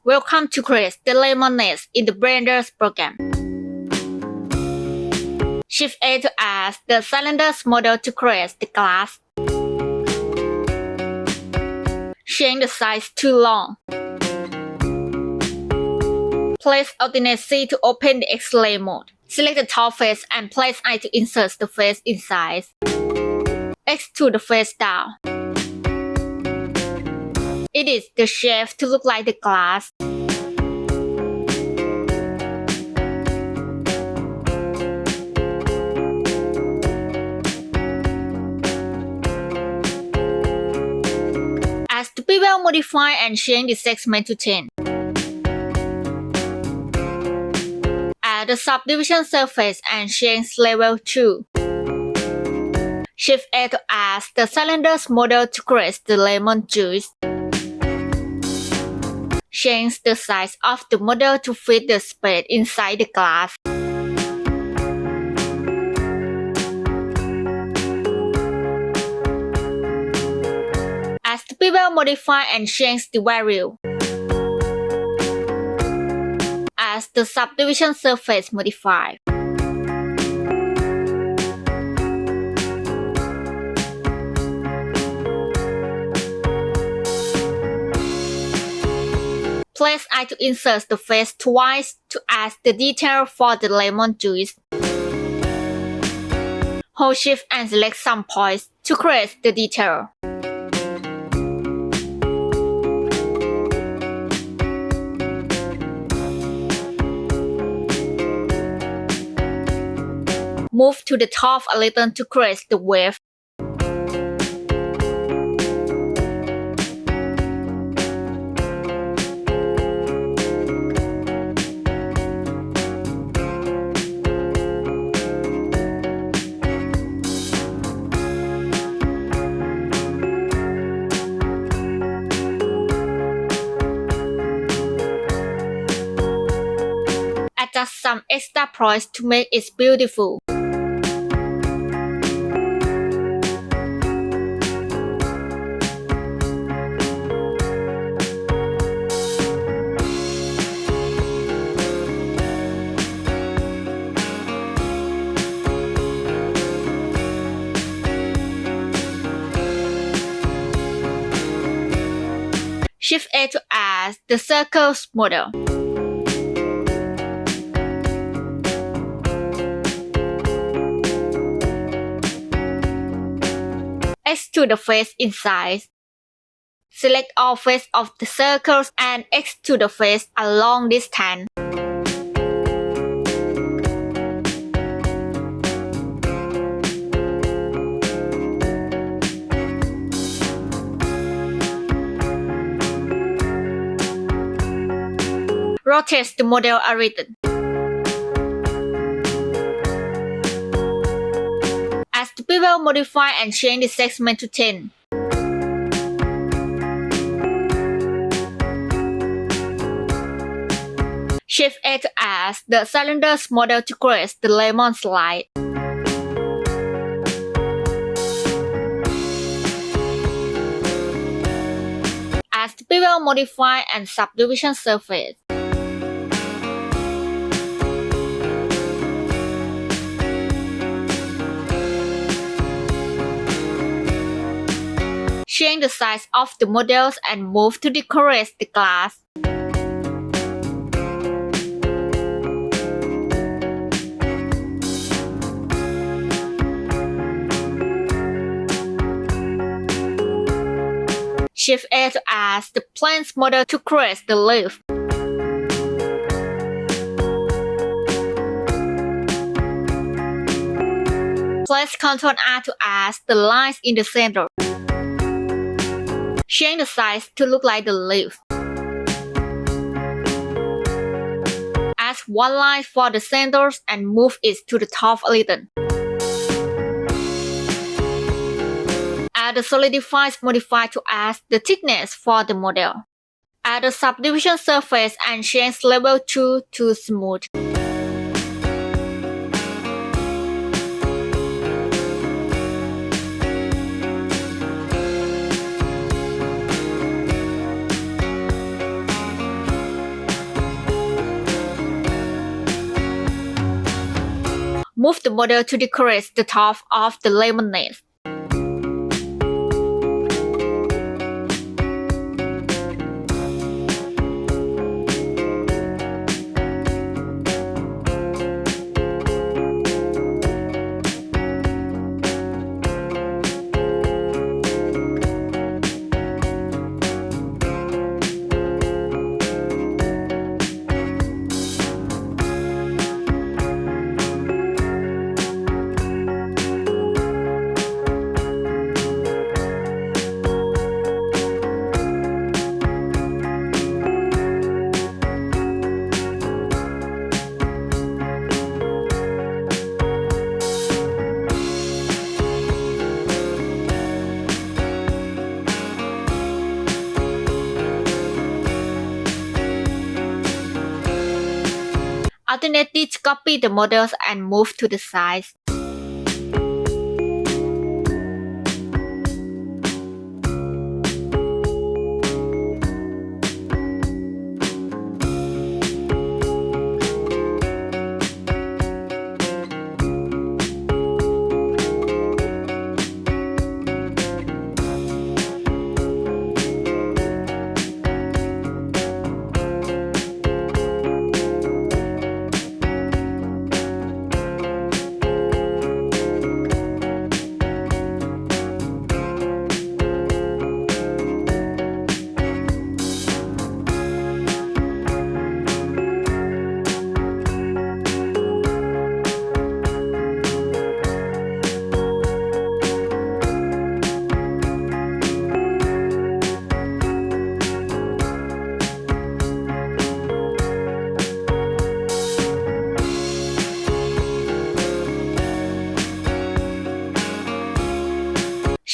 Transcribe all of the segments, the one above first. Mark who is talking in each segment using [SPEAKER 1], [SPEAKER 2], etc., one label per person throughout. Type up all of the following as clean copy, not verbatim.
[SPEAKER 1] Welcome to create the lemon nest in the Blender's program. Shift A to add the cylinders model to create the glass. Change the size to long. Place Alternate C to open the X-ray mode. Select the top face and place I to insert the face inside. X to the face down. Edit the shape to look like the glass. As the bevel, modify and change the segment to 10. Add the subdivision surface and change level 2. Shift A to add the cylinders model to create the lemon juice. Change the size of the model to fit the space inside the glass. As the bevel, modify and change the value. As the subdivision surface modify. Place I to insert the face twice to add the detail for the lemon juice. Hold Shift and select some points to create the detail. Move to the top a little to create the wave. Adjust some extra points to make it beautiful. Shift A to add the circles model. X to the face inside. Select all face of the circles and X to the face a long distance. Rotate the model a little. As the bevel, modify and change the segment to 10. Shift A to add the cylinders model to create the lemon slide. As the bevel, modify and subdivision surface. Change the size of the models and move to decorate the glass. Shift A to add the plants model to create the leaf. Place Ctrl R to add the lines in the center. Change the size to look like the leaf. Add one line for the centers and move it to the top a little. Add the solidified modify to add the thickness for the model. Add the subdivision surface and change level 2 to smooth. Move the model to decorate the top of the lemonade. Alternately copy the models and move to the sides.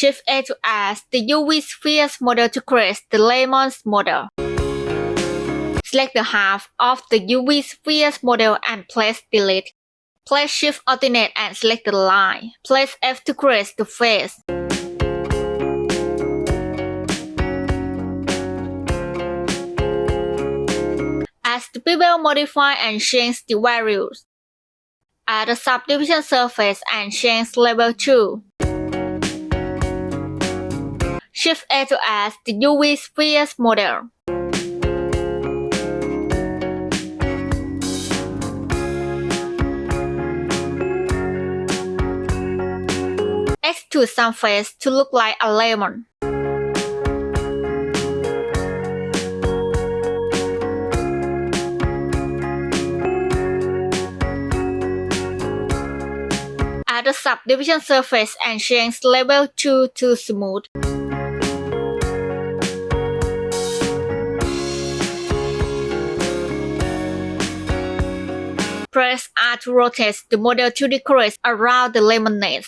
[SPEAKER 1] Shift A to add the UV spheres model to create the lemons model. Select the half of the UV spheres model and place delete. Place Shift Alternate and select the line. Place F to create the face. As the bevel modify and change the values. Add the subdivision surface and change level 2. Shift A to add the UV spheres model. Extrude some face to look like a lemon. Add the subdivision surface and change level 2 to smooth. Press R to rotate the model to decorate around the lemonade.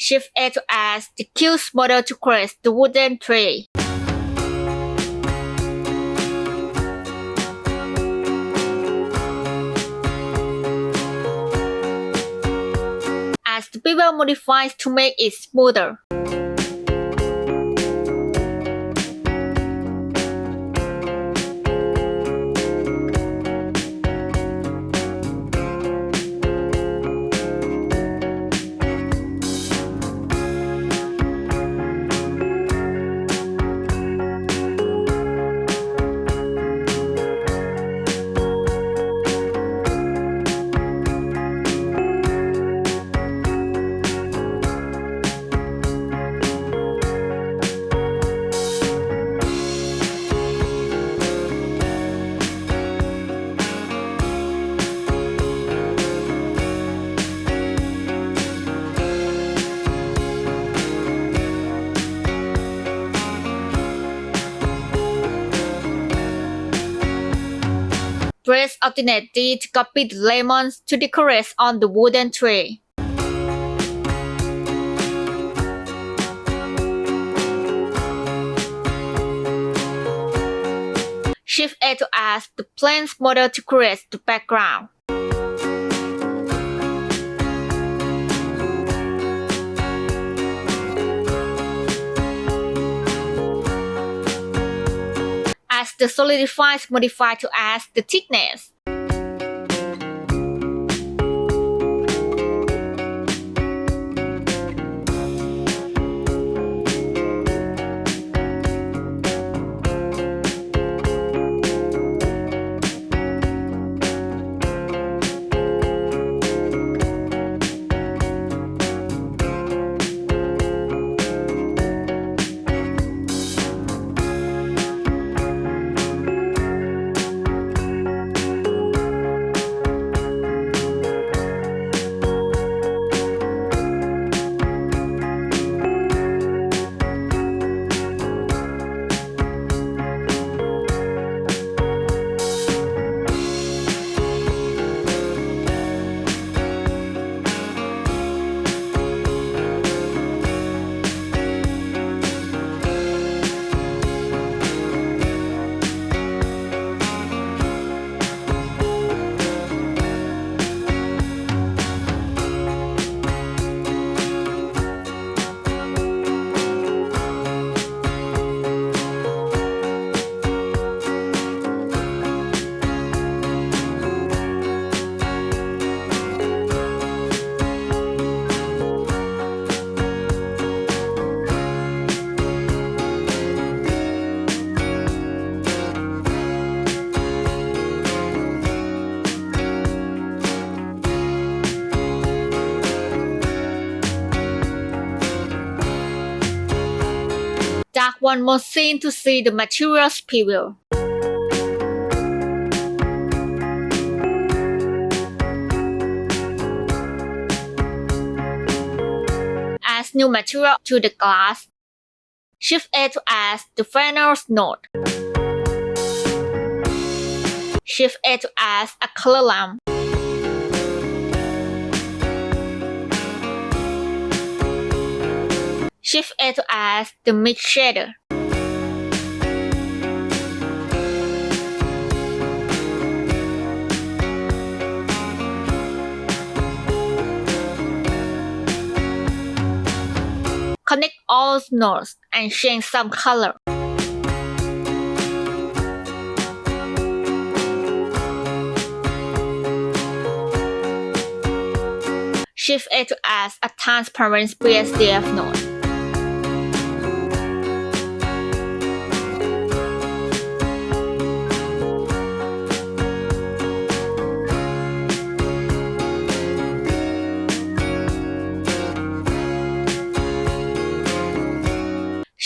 [SPEAKER 1] Shift A to add the cubes model to create the wooden tree. As the bevel modifies to make it smoother. Press Alternate D to copy the lemons to decorate on the wooden tray. Shift A to add the planes model to create the background. Add the solidified modifier to add the thickness. Dark one more scene to see the materials preview. Add new material to the glass. Shift A to add the finals node. Shift A to add a color lamp. Shift A to add the mix shader. Connect all nodes and change some color. Shift A to add a transparent BSDF node.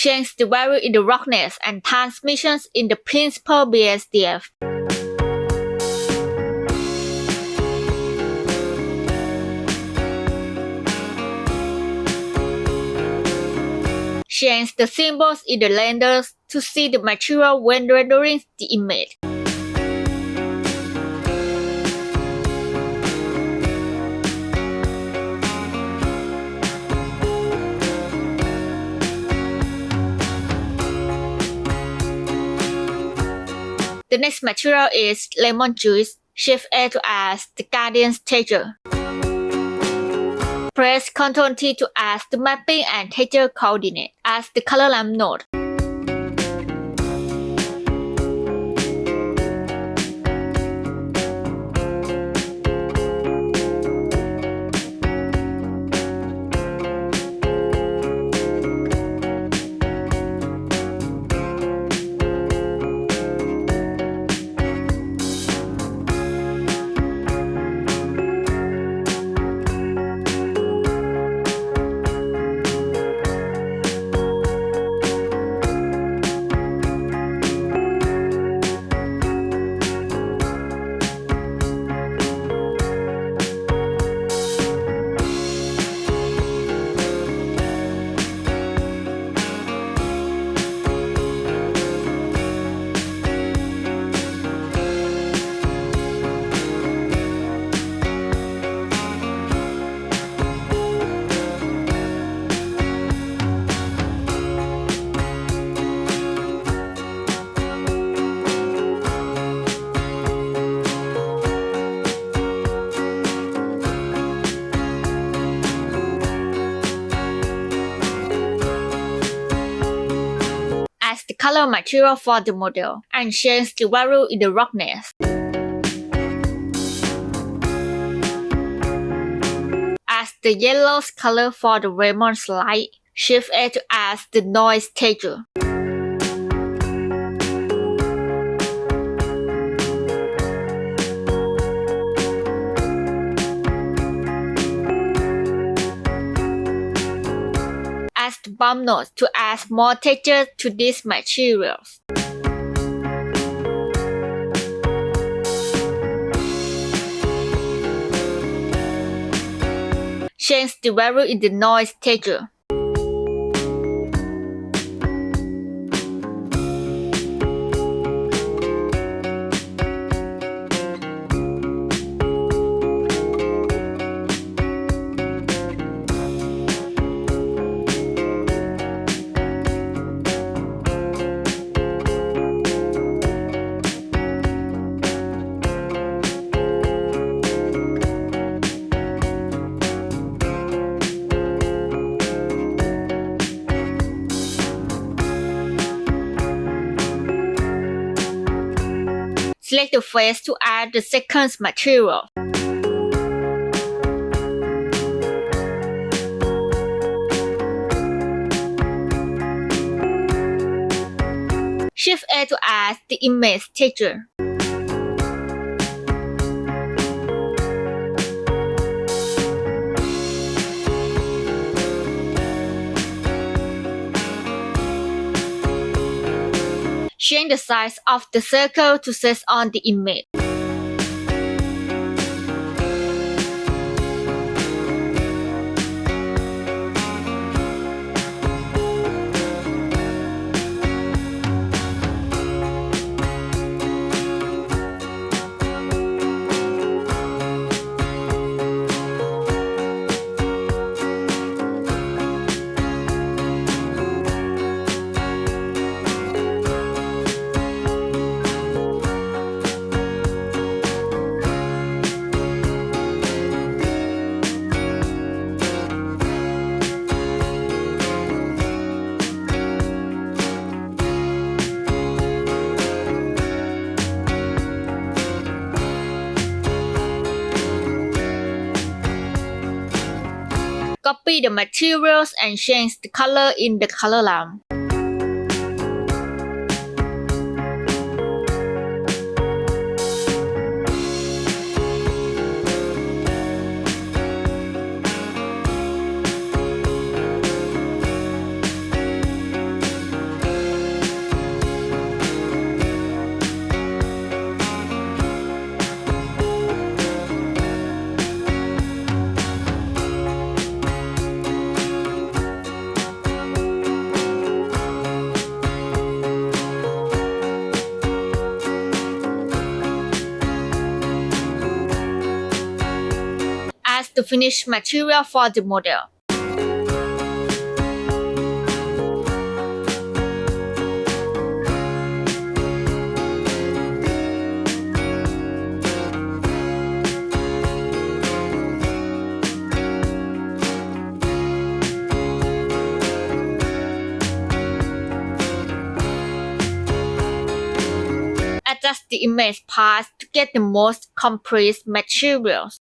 [SPEAKER 1] Change the value in the roughness and transmissions in the principal BSDF. Change the symbols in the renders to see the material when rendering the image. The next material is lemon juice. Shift A to add the gradient texture. Press Ctrl T to add the mapping and texture coordinate. Add the color lamp node. color material for the model and change the value in the roughness. Add the yellow color for the lemon slide. Shift A to add the noise texture. Add the bump notes to add more texture to these materials. Change the value in the noise texture. Select the face to add the second material. Shift A to add the image texture. Change the size of the circle to set on the image. Copy the materials and change the color in the color lamp. Add the finished material for the model. Adjust the image path to get the most complete materials.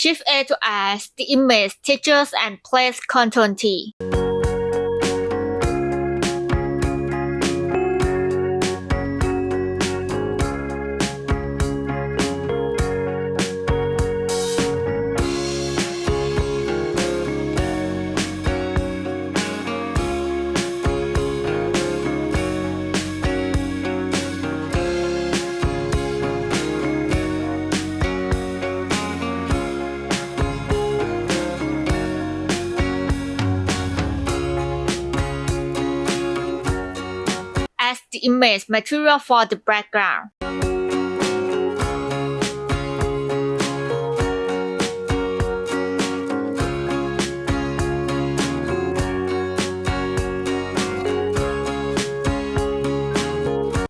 [SPEAKER 1] Shift A to add the image textures and place Ctrl T. As the image material for the background.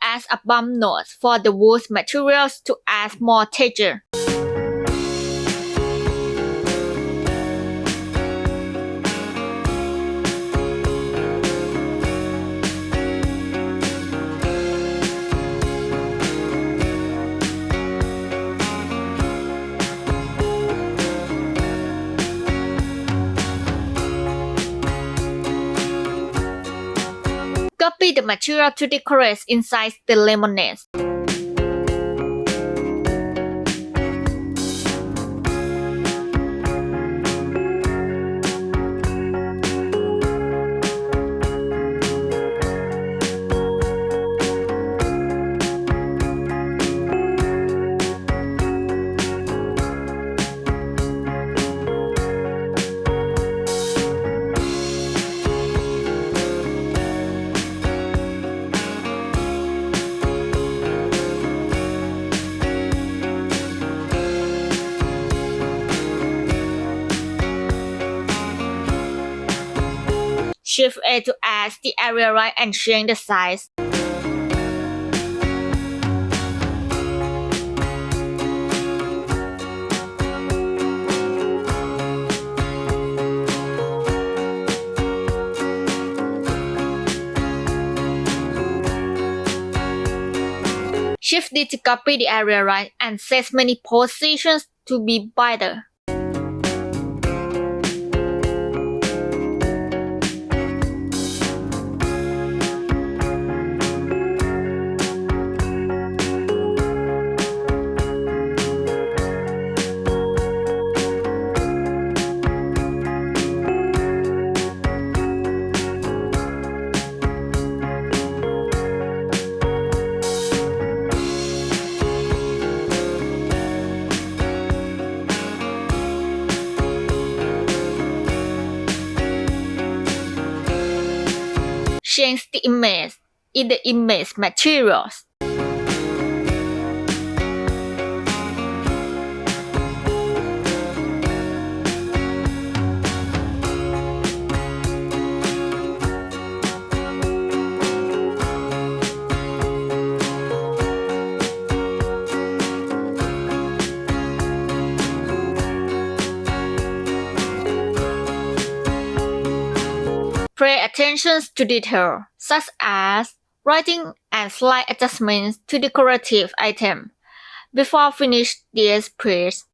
[SPEAKER 1] As a bump node for the wood materials to add more texture. Copy the material to decorate inside the lemonade. Shift A to add the area right and change the size. Shift D to copy the area right and set many positions to be wider. Change the image in the image materials. Pay attention to detail, such as writing and slight adjustments to decorative items before finish this piece.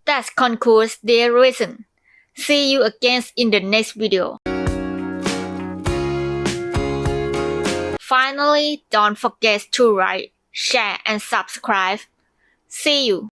[SPEAKER 1] That concludes their lesson. See you again in the next video. Finally, don't forget to like, share and subscribe. See you.